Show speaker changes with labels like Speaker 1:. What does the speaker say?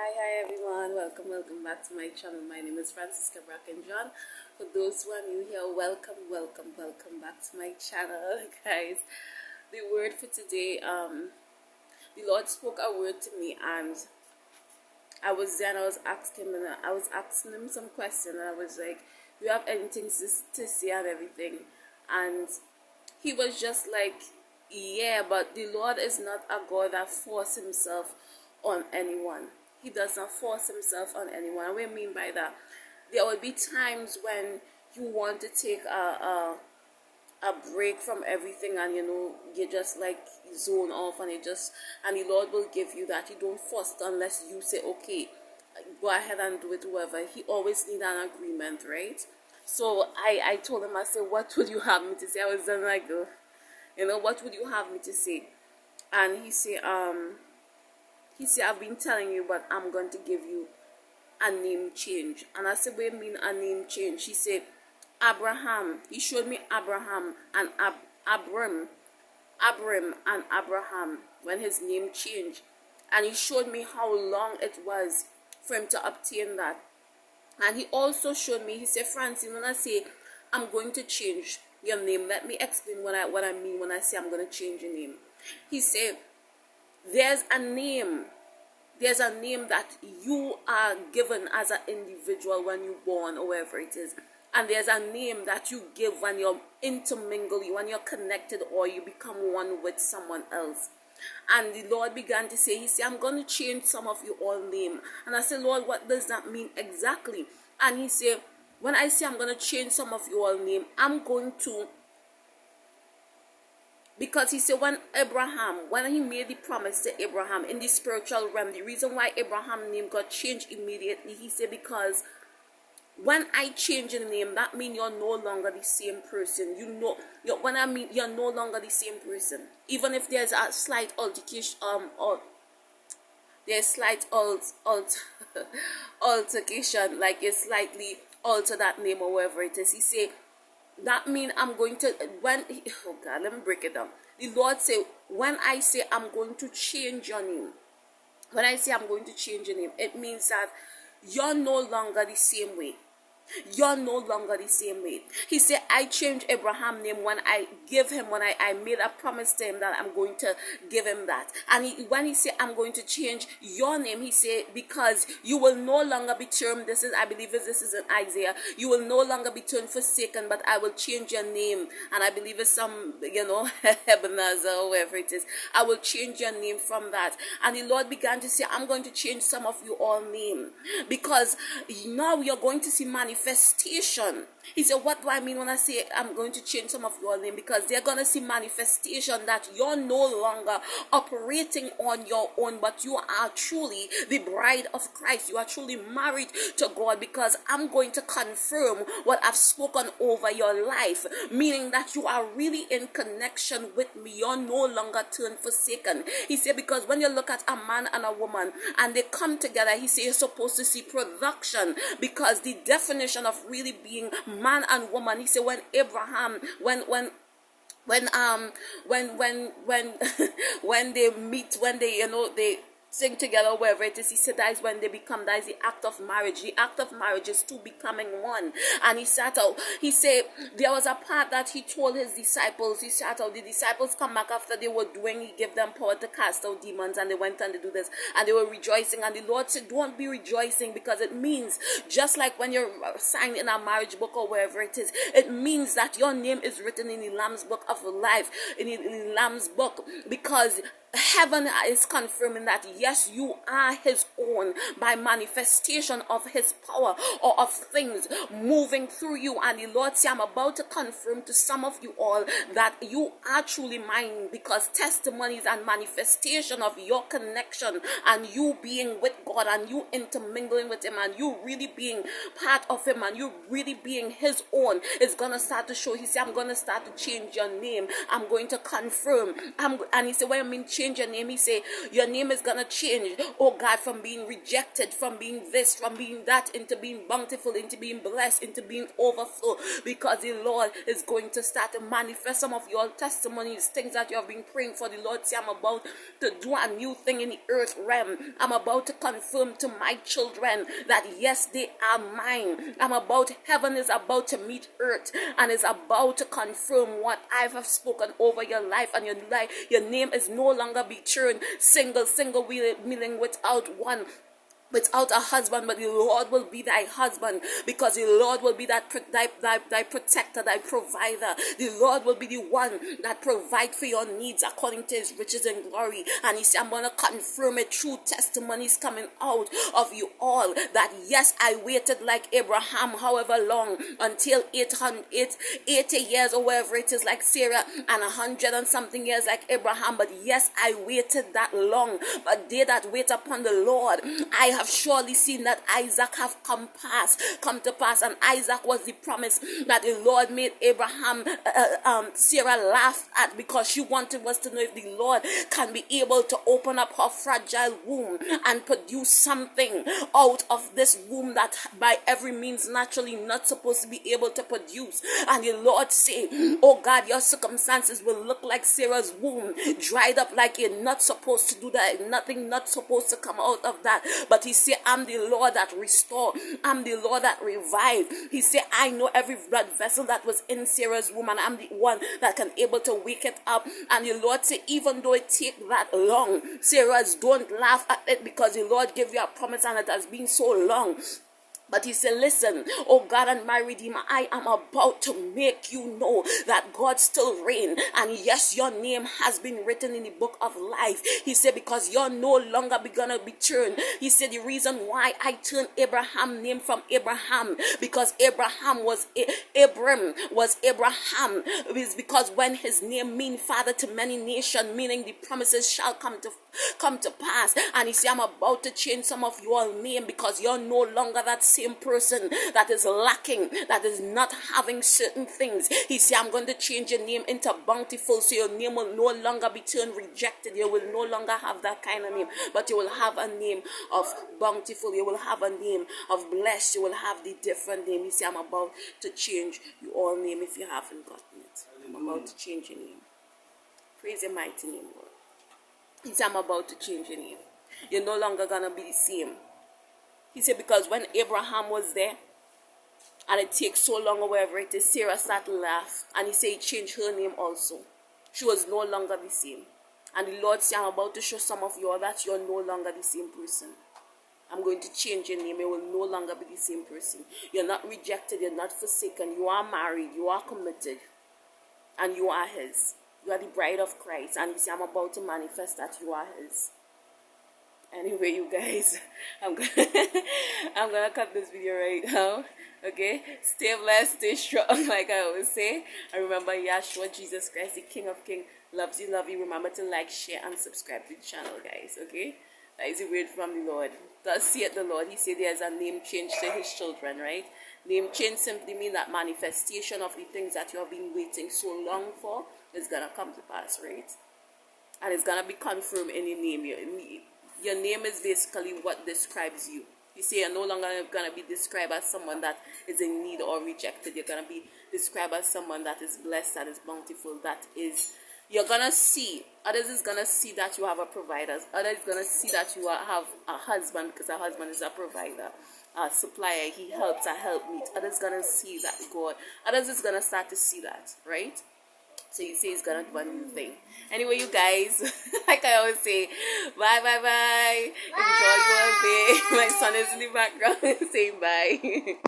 Speaker 1: Hi everyone. Welcome back to my channel. My name is Francisca Brackin. For those who are new here, welcome back to my channel, guys. The word for today, the Lord spoke a word to me, and I was there and I was asking him some question, and I was like, "Do you have anything to say and everything?" And he was just like, "Yeah, but the Lord is not a God that forces himself on anyone. He does not force himself on anyone." What I mean by that, there will be times when you want to take a break from everything, and you just like zone off, and the Lord will give you that. You don't force it unless you say, "Okay, go ahead and do it," whoever. He always need an agreement, right? So I told him, I said, "What would you have me to say?" I was done like, "What would you have me to say?" And he said, "I've been telling you, but I'm going to give you a name change." And I said, "What do you mean a name change?" He said, "Abraham." He showed me Abraham and Abram and Abraham when his name changed. And he showed me how long it was for him to obtain that. And he also showed me, he said, "Francie, when I say I'm going to change your name, let me explain what I mean when I say I'm going to change your name." He said, there's a name that you are given as an individual when you're born, or wherever it is. And there's a name that you give when you're intermingled, when you're connected, or you become one with someone else. And the Lord began to say, he said, "I'm going to change some of your all name." And I said, "Lord, what does that mean exactly?" And he said, "When I say I'm going to change some of your all name, I'm going to..." Because he said when he made the promise to Abraham in the spiritual realm, the reason why Abraham's name got changed immediately, he said, because when I change your name, that means you're no longer the same person. You're no longer the same person. Even if there's a slight altercation, or there's slight altercation, like you slightly alter that name or whatever it is. He said, that means I'm going to, oh God, let me break it down. The Lord said, when I say I'm going to change your name, when I say I'm going to change your name, it means that you're no longer the same way. You're no longer the same way. He said, I changed Abraham's name when I made a promise to him that I'm going to give him that. And when he said, I'm going to change your name, he said, because you will no longer be termed, I believe this is in Isaiah, you will no longer be termed forsaken, but I will change your name. And I believe it's some, Ebenezer or whatever it is. I will change your name from that. And the Lord began to say, I'm going to change some of you all name, because now you're going to see manifestation. He said, what do I mean when I say I'm going to change some of your name? Because they're going to see manifestation that you're no longer operating on your own, but you are truly the bride of Christ. You are truly married to God, because I'm going to confirm what I've spoken over your life, meaning that you are really in connection with me. You're no longer turned forsaken. He said, because when you look at a man and a woman and they come together, he said you're supposed to see production, because the definition of really being man and woman, he said when Abraham, when when they meet, when they sing together, wherever it is, he said that is when they become, that is the act of marriage. The act of marriage is two becoming one. And he said there was a part that he told his disciples, the disciples come back after they were doing, he gave them power to cast out demons, and they went and they do this, and they were rejoicing. And the Lord said, don't be rejoicing, because it means, just like when you're signed in a marriage book or wherever it is, it means that your name is written in the Lamb's book of life, in the Lamb's book, because heaven is confirming that yes, you are his own by manifestation of his power or of things moving through you. And the Lord said, I'm about to confirm to some of you all that you are truly mine, because testimonies and manifestation of your connection and you being with God and you intermingling with him and you really being part of him and you really being his own is going to start to show. He said, I'm going to start to change your name. I'm going to confirm. And he said, when I mean change your name. He say your name is gonna change, oh God, from being rejected, from being this, from being that, into being bountiful, into being blessed, into being overflow, because the Lord is going to start to manifest some of your testimonies, things that you have been praying for. The Lord say, I'm about to do a new thing in the earth realm. I'm about to confirm to my children that yes, they are mine. Heaven is about to meet earth and is about to confirm what I have spoken over your life and your life. Your name is no longer be turned single meaning without a husband, but the Lord will be thy husband, because the Lord will be thy protector, thy provider. The Lord will be the one that provides for your needs according to his riches and glory. And he said, I'm going to confirm it through testimonies coming out of you all, that yes, I waited like Abraham, however long, until 80 years or whatever it is, like Sarah, and 100 and something years like Abraham. But yes, I waited that long. But they that wait upon the Lord, I have surely seen that Isaac have come to pass. And Isaac was the promise that the Lord made Sarah laugh at, because she wanted was to know if the Lord can be able to open up her fragile womb and produce something out of this womb that by every means naturally not supposed to be able to produce. And the Lord say, oh God, your circumstances will look like Sarah's womb, dried up, like you're not supposed to do that, nothing not supposed to come out of that. But he said, I'm the Lord that restore, I'm the Lord that revive. He said, I know every blood vessel that was in Sarah's womb, and I'm the one that can able to wake it up. And the Lord said, even though it take that long, Sarah's, don't laugh at it, because the Lord gave you a promise and it has been so long. But he said, listen, oh God and my Redeemer, I am about to make you know that God still reigns. And yes, your name has been written in the book of life. He said, because you're no longer gonna be turned. He said, the reason why I turned Abraham's name from Abraham, because Abraham was Abram was Abraham, is because when his name means father to many nations, meaning the promises shall come to pass. And he said, I'm about to change some of your name, because you're no longer that same person that is lacking, that is not having certain things. He said, I'm going to change your name into bountiful, so your name will no longer be turned rejected. You will no longer have that kind of name, but you will have a name of bountiful. You will have a name of blessed. You will have the different name. He said, I'm about to change your all name if you haven't gotten it. I'm about to change your name. Praise your mighty name, Lord. He said, I'm about to change your name. You're no longer going to be the same. He said, because when Abraham was there, and it takes so long or whatever it is, Sarah started to laugh. And he said he changed her name also. She was no longer the same. And the Lord said, I'm about to show some of you that you're no longer the same person. I'm going to change your name. You will no longer be the same person. You're not rejected. You're not forsaken. You are married. You are committed. And you are his. You are the bride of Christ. And he said, I'm about to manifest that you are his. Anyway, you guys, I'm gonna cut this video right now. Okay, stay blessed, stay strong, like I always say. And remember, Yahshua, Jesus Christ, the King of Kings, loves you, love you. Remember to like, share, and subscribe to the channel, guys. Okay, that is a word from the Lord. Thus saith the Lord. He said there's a name change to his children, right? Name change simply means that manifestation of the things that you have been waiting so long for is gonna come to pass, right? And it's gonna be confirmed in your name. Your name is basically what describes you. You see, you're no longer going to be described as someone that is in need or rejected. You're going to be described as someone that is blessed, that is bountiful, that is... You're going to see, others is going to see that you have a provider. Others is going to see that you have a husband, because a husband is a provider, a supplier. He helps, a helpmeet. Others going to see that God. Others is going to start to see that, right? So you say he's gonna do a new thing. Anyway, you guys, like I always say, bye. Enjoy your day. My son is in the background saying bye.